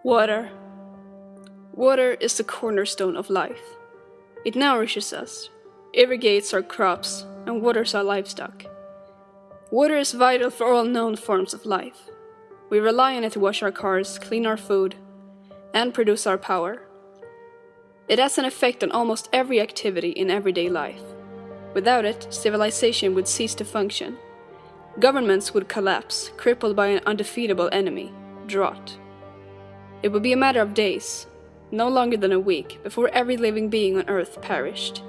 Water. Water is the cornerstone of life. It nourishes us, irrigates our crops, and waters our livestock. Water is vital for all known forms of life. We rely on it to wash our cars, clean our food, and produce our power. It has an effect on almost every activity in everyday life. Without it, civilization would cease to function. Governments would collapse, crippled by an undefeatable enemy, drought. It would be a matter of days, no longer than a week, before every living being on Earth perished.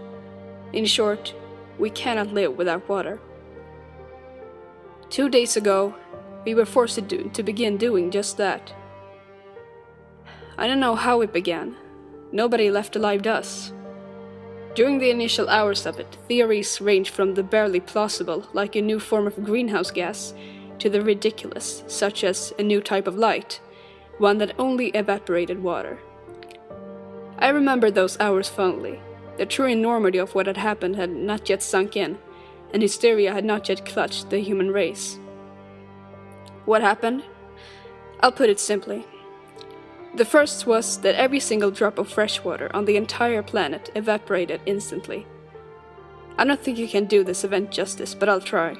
In short, we cannot live without water. 2 days ago, we were forced to begin doing just that. I don't know how it began. Nobody left alive does. During the initial hours of it, theories range from the barely plausible, like a new form of greenhouse gas, to the ridiculous, such as a new type of light, one that only evaporated water. I remember those hours fondly. The true enormity of what had happened had not yet sunk in, and hysteria had not yet clutched the human race. What happened? I'll put it simply. The first was that every single drop of fresh water on the entire planet evaporated instantly. I don't think you can do this event justice, but I'll try.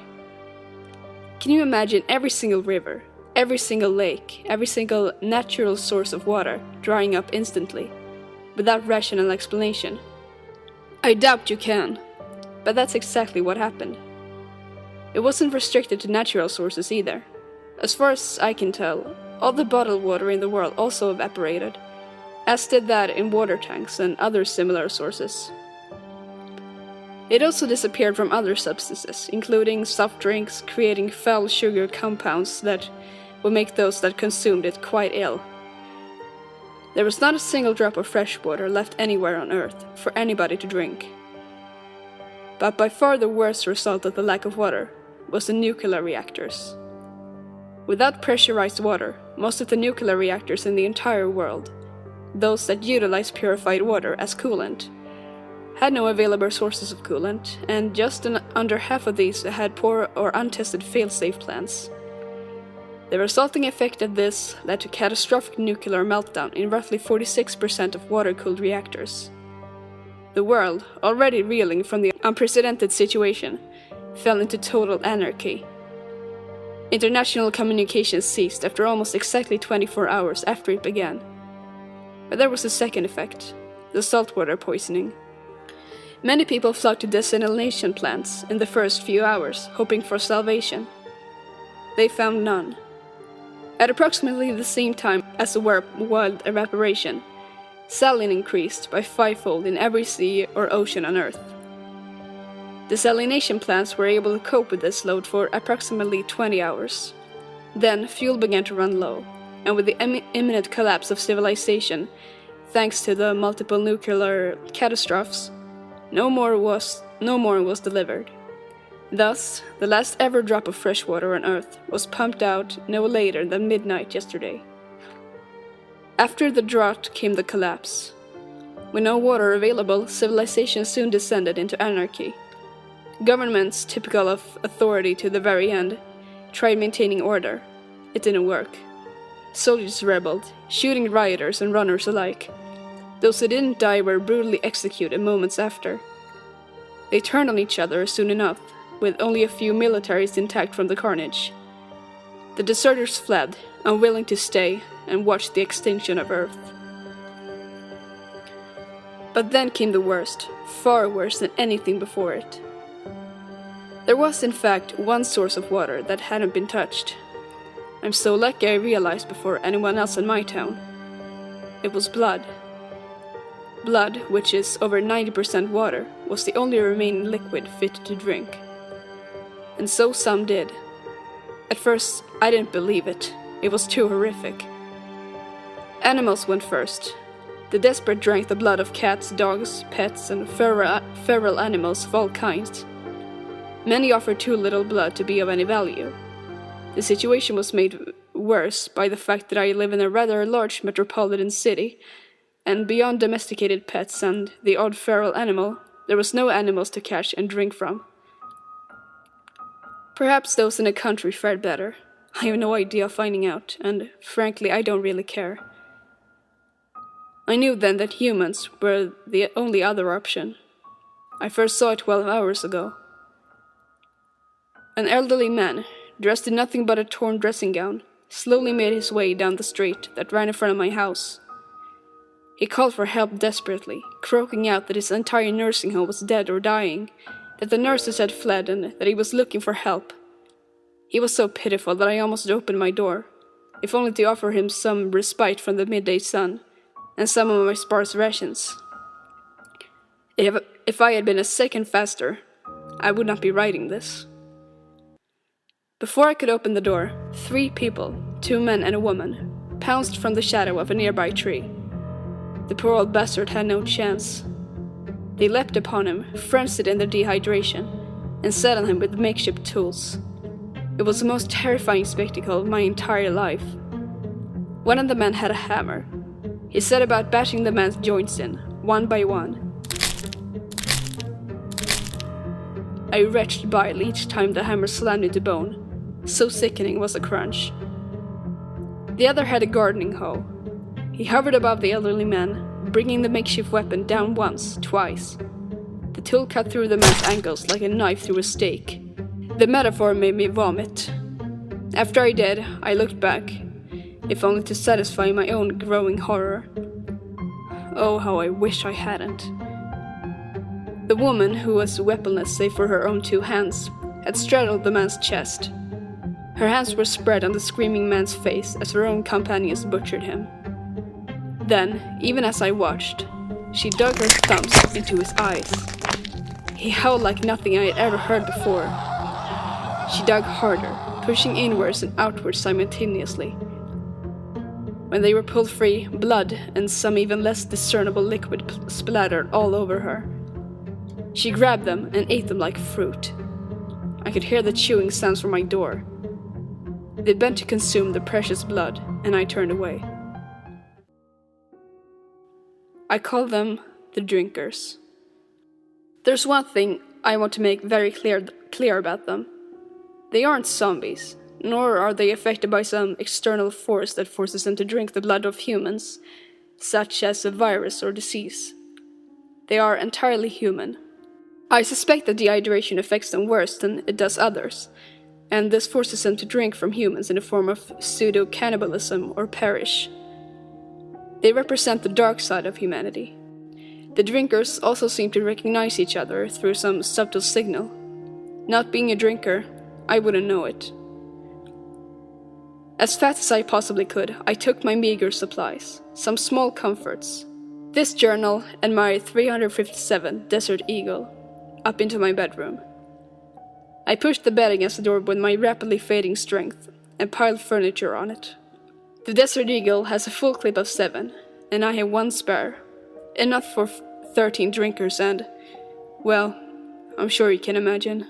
Can you imagine every single river, every single lake, every single natural source of water drying up instantly, without rational explanation? I doubt you can, but that's exactly what happened. It wasn't restricted to natural sources either. As far as I can tell, all the bottled water in the world also evaporated, as did that in water tanks and other similar sources. It also disappeared from other substances, including soft drinks, creating foul sugar compounds that would make those that consumed it quite ill. There was not a single drop of fresh water left anywhere on Earth for anybody to drink. But by far the worst result of the lack of water was the nuclear reactors. Without pressurized water, most of the nuclear reactors in the entire world, those that utilize purified water as coolant, had no available sources of coolant, and just under half of these had poor or untested fail-safe plans. The resulting effect of this led to catastrophic nuclear meltdown in roughly 46% of water-cooled reactors. The world, already reeling from the unprecedented situation, fell into total anarchy. International communications ceased after almost exactly 24 hours after it began. But there was a second effect, the saltwater poisoning. Many people flocked to desalination plants in the first few hours, hoping for salvation. They found none. At approximately the same time as the wild evaporation, saline increased by 5-fold in every sea or ocean on Earth. Desalination plants were able to cope with this load for approximately 20 hours. Then fuel began to run low, and with the imminent collapse of civilization, thanks to the multiple nuclear catastrophes, no more was delivered. Thus, the last ever drop of fresh water on Earth was pumped out no later than midnight yesterday. After the drought came the collapse. With no water available, civilization soon descended into anarchy. Governments, typical of authority to the very end, tried maintaining order. It didn't work. Soldiers rebelled, shooting rioters and runners alike. Those who didn't die were brutally executed moments after. They turned on each other soon enough, with only a few militaries intact from the carnage. The deserters fled, unwilling to stay and watch the extinction of Earth. But then came the worst, far worse than anything before it. There was, in fact, one source of water that hadn't been touched. I'm so lucky I realized before anyone else in my town. It was blood. Blood, which is over 90% water, was the only remaining liquid fit to drink. And so some did. At first, I didn't believe it. It was too horrific. Animals went first. The desperate drank the blood of cats, dogs, pets, and feral animals of all kinds. Many offered too little blood to be of any value. The situation was made worse by the fact that I live in a rather large metropolitan city, and beyond domesticated pets and the odd feral animal, there was no animals to catch and drink from. Perhaps those in the country fared better. I have no idea of finding out, and frankly I don't really care. I knew then that humans were the only other option. I first saw it 12 hours ago. An elderly man, dressed in nothing but a torn dressing gown, slowly made his way down the street that ran in front of my house. He called for help desperately, croaking out that his entire nursing home was dead or dying, that the nurses had fled and that he was looking for help. He was so pitiful that I almost opened my door, if only to offer him some respite from the midday sun and some of my sparse rations. If I had been a second faster, I would not be writing this. Before I could open the door, 3 people, 2 men and a woman, pounced from the shadow of a nearby tree. The poor old bastard had no chance. They leapt upon him, frenzied in their dehydration, and set on him with makeshift tools. It was the most terrifying spectacle of my entire life. One of the men had a hammer. He set about bashing the man's joints in, one by one. I retched bile each time the hammer slammed into bone. So sickening was the crunch. The other had a gardening hoe. He hovered above the elderly man, bringing the makeshift weapon down once, twice. The tool cut through the man's ankles like a knife through a steak. The metaphor made me vomit. After I did, I looked back, if only to satisfy my own growing horror. Oh, how I wish I hadn't. The woman, who was weaponless save for her own 2 hands, had straddled the man's chest. Her hands were spread on the screaming man's face as her own companions butchered him. Then, even as I watched, she dug her thumbs into his eyes. He howled like nothing I had ever heard before. She dug harder, pushing inwards and outwards simultaneously. When they were pulled free, blood and some even less discernible liquid splattered all over her. She grabbed them and ate them like fruit. I could hear the chewing sounds from my door. They bent to consume the precious blood, and I turned away. I call them the drinkers. There's one thing I want to make very clear about them. They aren't zombies, nor are they affected by some external force that forces them to drink the blood of humans, such as a virus or disease. They are entirely human. I suspect that dehydration affects them worse than it does others, and this forces them to drink from humans in the form of pseudo-cannibalism or perish. They represent the dark side of humanity. The drinkers also seem to recognize each other through some subtle signal. Not being a drinker, I wouldn't know it. As fast as I possibly could, I took my meager supplies, some small comforts, this journal and my 357 Desert Eagle, up into my bedroom. I pushed the bed against the door with my rapidly fading strength and piled furniture on it. The Desert Eagle has a full clip of 7, and I have 1 spare, enough for 13 drinkers and, well, I'm sure you can imagine.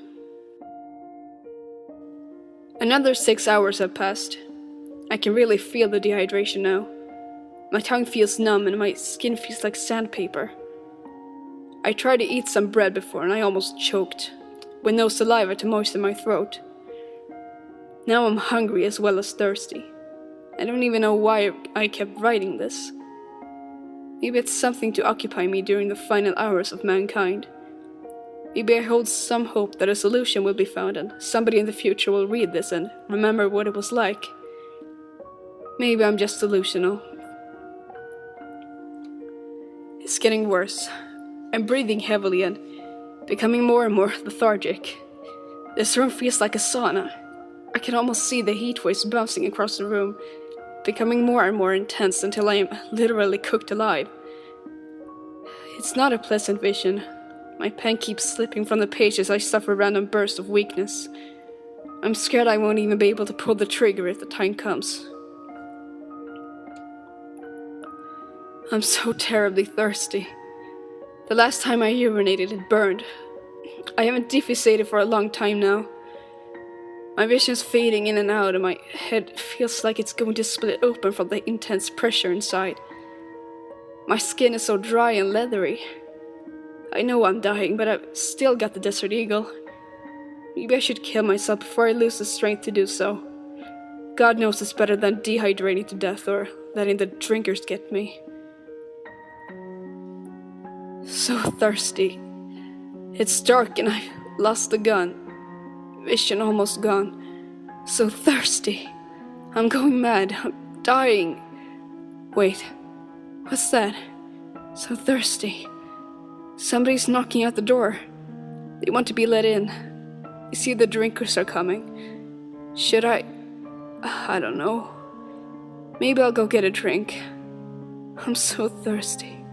Another 6 hours have passed. I can really feel the dehydration now. My tongue feels numb and my skin feels like sandpaper. I tried to eat some bread before and I almost choked, with no saliva to moisten my throat. Now I'm hungry as well as thirsty. I don't even know why I kept writing this. Maybe it's something to occupy me during the final hours of mankind. Maybe I hold some hope that a solution will be found and somebody in the future will read this and remember what it was like. Maybe I'm just delusional. It's getting worse. I'm breathing heavily and becoming more and more lethargic. This room feels like a sauna. I can almost see the heat waves bouncing across the room, becoming more and more intense until I am literally cooked alive. It's not a pleasant vision. My pen keeps slipping from the page as I suffer random bursts of weakness. I'm scared I won't even be able to pull the trigger if the time comes. I'm so terribly thirsty. The last time I urinated, it burned. I haven't defecated for a long time now. My vision's fading in and out, and my head feels like it's going to split open from the intense pressure inside. My skin is so dry and leathery. I know I'm dying, but I've still got the Desert Eagle. Maybe I should kill myself before I lose the strength to do so. God knows it's better than dehydrating to death or letting the drinkers get me. So thirsty. It's dark and I've lost the gun. Vision almost gone. So thirsty. I'm going mad. I'm dying. Wait. What's that? So thirsty. Somebody's knocking at the door. They want to be let in. You see the drinkers are coming. Should I don't know. Maybe I'll go get a drink. I'm so thirsty.